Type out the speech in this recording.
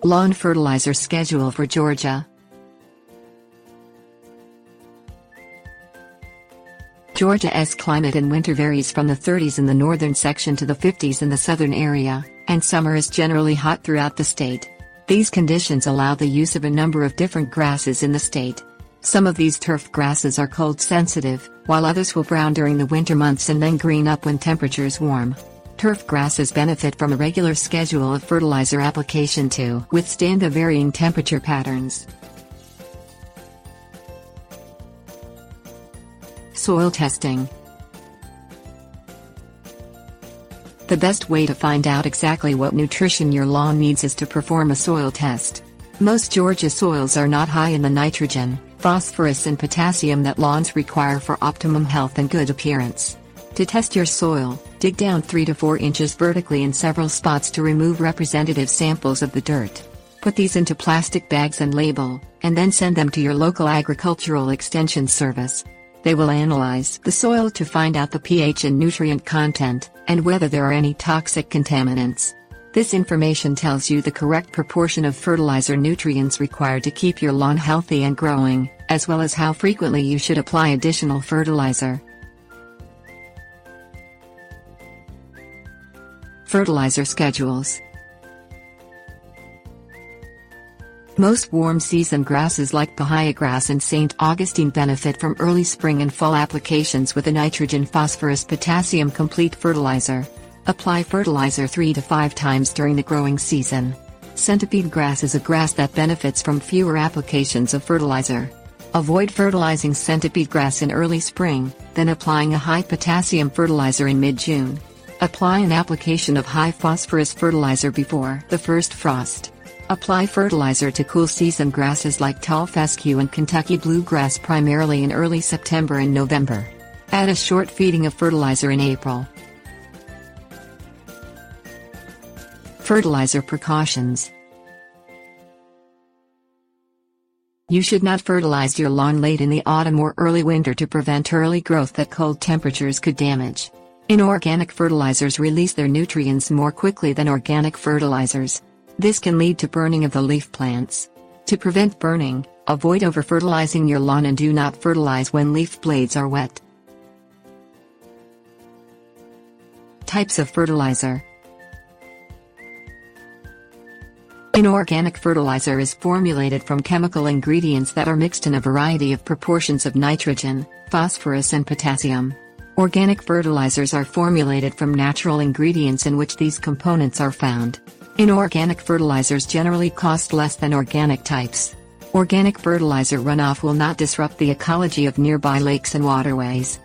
Lawn Fertilizer Schedule for Georgia. Georgia's climate in winter varies from the 30s in the northern section to the 50s in the southern area, and summer is generally hot throughout the state. These conditions allow the use of a number of different grasses in the state. Some of these turf grasses are cold sensitive, while others will brown during the winter months and then green up when temperatures warm. Turf grasses benefit from a regular schedule of fertilizer application to withstand the varying temperature patterns. Soil testing. The best way to find out exactly what nutrition your lawn needs is to perform a soil test. Most Georgia soils are not high in the nitrogen, phosphorus and potassium that lawns require for optimum health and good appearance. To test your soil, dig down 3 to 4 inches vertically in several spots to remove representative samples of the dirt. Put these into plastic bags and label, and then send them to your local agricultural extension service. They will analyze the soil to find out the pH and nutrient content, and whether there are any toxic contaminants. This information tells you the correct proportion of fertilizer nutrients required to keep your lawn healthy and growing, as well as how frequently you should apply additional fertilizer. Fertilizer schedules. Most warm-season grasses like Bahia grass and St. Augustine benefit from early spring and fall applications with a nitrogen phosphorus potassium complete fertilizer. Apply fertilizer 3 to 5 times during the growing season. Centipede grass is a grass that benefits from fewer applications of fertilizer. Avoid fertilizing centipede grass in early spring, then applying a high potassium fertilizer in mid-June. Apply an application of high phosphorus fertilizer before the first frost. Apply fertilizer to cool season grasses like tall fescue and Kentucky bluegrass primarily in early September and November. Add a short feeding of fertilizer in April. Fertilizer precautions. You should not fertilize your lawn late in the autumn or early winter to prevent early growth that cold temperatures could damage. Inorganic fertilizers release their nutrients more quickly than organic fertilizers. This can lead to burning of the leaf plants. To prevent burning, avoid over-fertilizing your lawn and do not fertilize when leaf blades are wet. Types of fertilizer. Inorganic fertilizer is formulated from chemical ingredients that are mixed in a variety of proportions of nitrogen, phosphorus and potassium. Organic fertilizers are formulated from natural ingredients in which these components are found. Inorganic fertilizers generally cost less than organic types. Organic fertilizer runoff will not disrupt the ecology of nearby lakes and waterways.